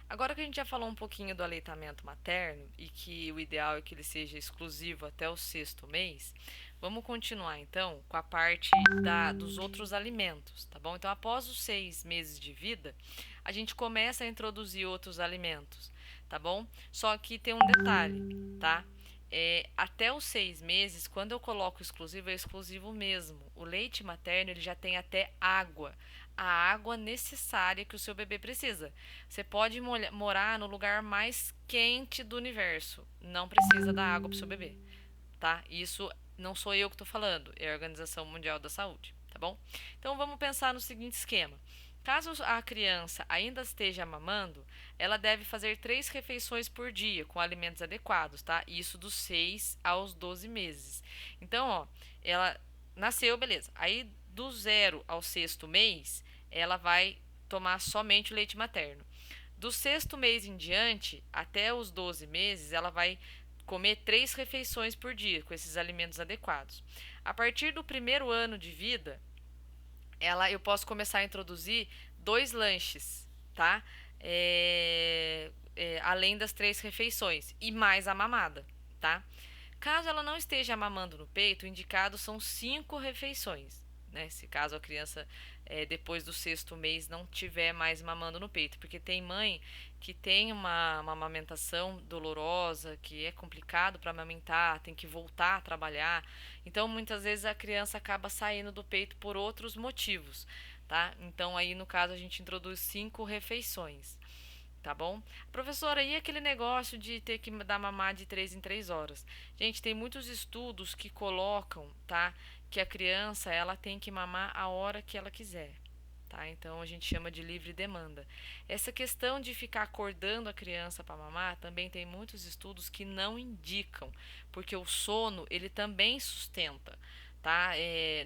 Agora que a gente já falou um pouquinho do aleitamento materno e que o ideal é que ele seja exclusivo até o sexto mês, vamos continuar então com a parte dos outros alimentos, tá bom? Então, após os 6 meses de vida, a gente começa a introduzir outros alimentos, tá bom? Só que tem um detalhe, tá? Até os 6 meses, quando eu coloco exclusivo, é exclusivo mesmo. O leite materno ele já tem até água, a água necessária que o seu bebê precisa. Você pode morar no lugar mais quente do universo, não precisa dar água para o seu bebê, tá? Isso não sou eu que estou falando, é a Organização Mundial da Saúde, tá bom? Então vamos pensar no seguinte esquema. Caso a criança ainda esteja mamando, ela deve fazer 3 refeições por dia com alimentos adequados, tá? Isso dos 6 aos 12 meses. Então, ó, ela nasceu, beleza. Aí do 0 ao 6º mês, ela vai tomar somente o leite materno. Do 6º mês em diante, até os 12 meses, ela vai comer 3 refeições por dia com esses alimentos adequados. A partir do primeiro ano de vida, eu posso começar a introduzir 2 lanches, tá? Além das 3 refeições e mais a mamada, tá? Caso ela não esteja mamando no peito, o indicado são 5 refeições, né? Se caso a criança, depois do 6º mês, não tiver mais mamando no peito. Porque tem mãe que tem uma amamentação dolorosa, que é complicado para amamentar, tem que voltar a trabalhar. Então, muitas vezes a criança acaba saindo do peito por outros motivos, tá? Então, aí no caso, a gente introduz 5 refeições. Tá bom? Professora, e aquele negócio de ter que dar mamar de 3 em 3 horas? Gente, tem muitos estudos que colocam, tá? Que a criança, ela tem que mamar a hora que ela quiser, tá? Então a gente chama de livre demanda. Essa questão de ficar acordando a criança para mamar, também tem muitos estudos que não indicam, porque o sono, ele também sustenta. Tá?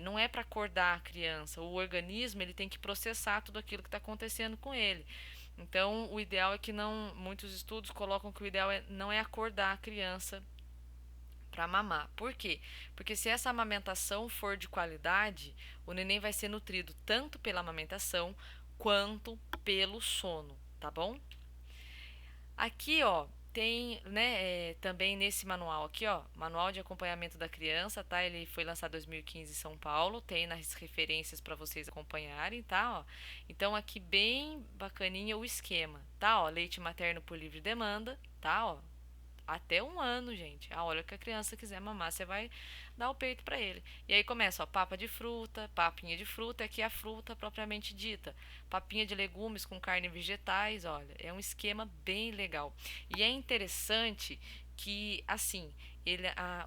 Não é para acordar a criança, o organismo ele tem que processar tudo aquilo que está acontecendo com ele. Então, o ideal é que não. Muitos estudos colocam que o ideal não é acordar a criança para mamar. Por quê? Porque se essa amamentação for de qualidade, o neném vai ser nutrido tanto pela amamentação quanto pelo sono, tá bom? Aqui, ó, tem, né, também nesse manual aqui, ó, Manual de Acompanhamento da Criança, tá? Ele foi lançado em 2015 em São Paulo, tem nas referências para vocês acompanharem, tá? Ó. Então aqui bem bacaninha o esquema, tá? Ó, leite materno por livre demanda, tá? Ó, até 1 ano, gente. A hora que a criança quiser mamar, você vai dar o peito para ele. E aí começa, ó, papa de fruta, papinha de fruta, aqui é a fruta propriamente dita. Papinha de legumes com carne e vegetais, olha, é um esquema bem legal. E é interessante que, assim,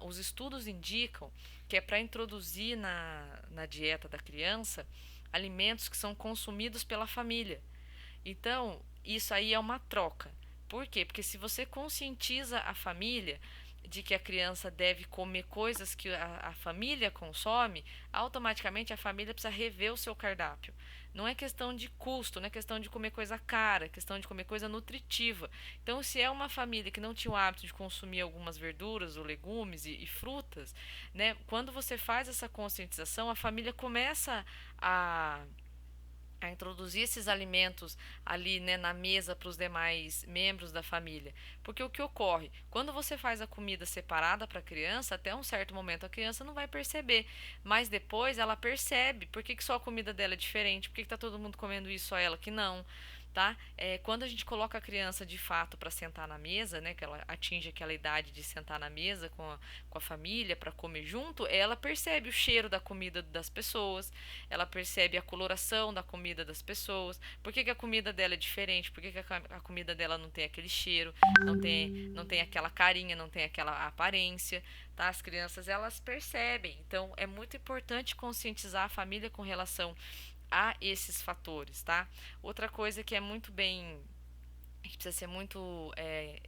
os estudos indicam que é para introduzir na dieta da criança alimentos que são consumidos pela família. Então, isso aí é uma troca. Por quê? Porque se você conscientiza a família de que a criança deve comer coisas que a família consome, automaticamente a família precisa rever o seu cardápio. Não é questão de custo, não é questão de comer coisa cara, é questão de comer coisa nutritiva. Então, se é uma família que não tinha o hábito de consumir algumas verduras ou legumes e frutas, né, quando você faz essa conscientização, a família começa a introduzir esses alimentos ali, né, na mesa para os demais membros da família. Porque o que ocorre? Quando você faz a comida separada para a criança, até um certo momento a criança não vai perceber, mas depois ela percebe por que só a comida dela é diferente, por que está todo mundo comendo isso, só ela que não. Tá? Quando a gente coloca a criança de fato para sentar na mesa, né, que ela atinge aquela idade de sentar na mesa com a família para comer junto, ela percebe o cheiro da comida das pessoas, ela percebe a coloração da comida das pessoas, por que a comida dela é diferente, por que a comida dela não tem aquele cheiro, não tem aquela carinha, não tem aquela aparência, tá? As crianças elas percebem, então é muito importante conscientizar a família com relação a esses fatores, tá? Outra coisa que é muito bem que precisa ser muito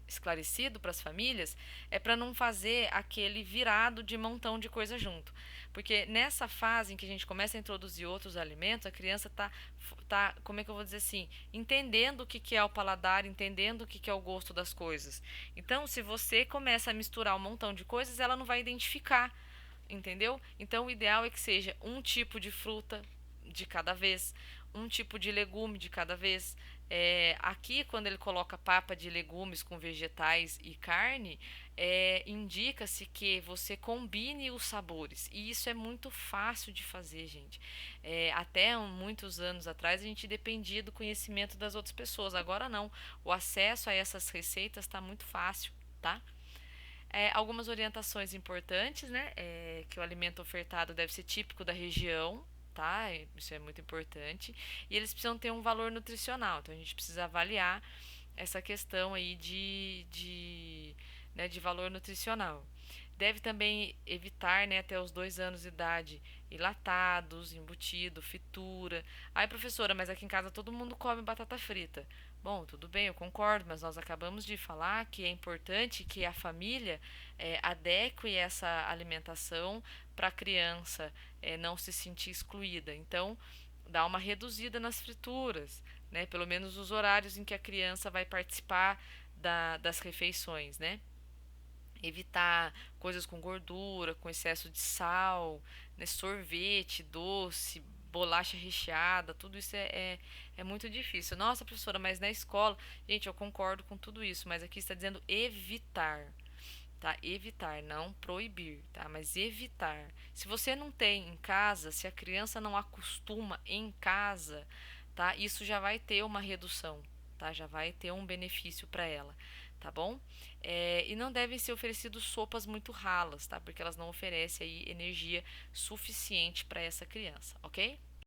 esclarecido para as famílias é para não fazer aquele virado de montão de coisa junto. Porque nessa fase em que a gente começa a introduzir outros alimentos, a criança tá, como é que eu vou dizer assim, entendendo o que é o paladar, entendendo o que é o gosto das coisas. Então, se você começa a misturar um montão de coisas, ela não vai identificar, entendeu? Então, o ideal é que seja um tipo de fruta de cada vez, um tipo de legume de cada vez, Aqui, quando ele coloca papa de legumes com vegetais e carne, indica-se que você combine os sabores. E isso é muito fácil de fazer, gente. Até muitos anos atrás a gente dependia do conhecimento das outras pessoas. Agora não. O acesso a essas receitas está muito fácil, tá? Algumas orientações importantes, né? Que o alimento ofertado deve ser típico da região, tá? Isso é muito importante. E eles precisam ter um valor nutricional. Então a gente precisa avaliar essa questão aí né, de valor nutricional. Deve também evitar, né, até os 2 anos de idade, enlatados, embutido, fritura. Ai, professora, mas aqui em casa todo mundo come batata frita. Bom, tudo bem, eu concordo, mas nós acabamos de falar que é importante que a família adeque essa alimentação para a criança não se sentir excluída. Então, dá uma reduzida nas frituras, né? Pelo menos os horários em que a criança vai participar das refeições, né? Evitar coisas com gordura, com excesso de sal, né? Sorvete, doce, bolacha recheada, tudo isso é muito difícil. Nossa, professora, mas na escola, gente, eu concordo com tudo isso, mas aqui está dizendo evitar, tá? Evitar, não proibir, tá? Mas evitar. Se você não tem em casa, se a criança não acostuma em casa, tá? Isso já vai ter uma redução, tá? Já vai ter um benefício para ela, tá bom? E não devem ser oferecidas sopas muito ralas, tá? Porque elas não oferecem aí energia suficiente para essa criança, ok?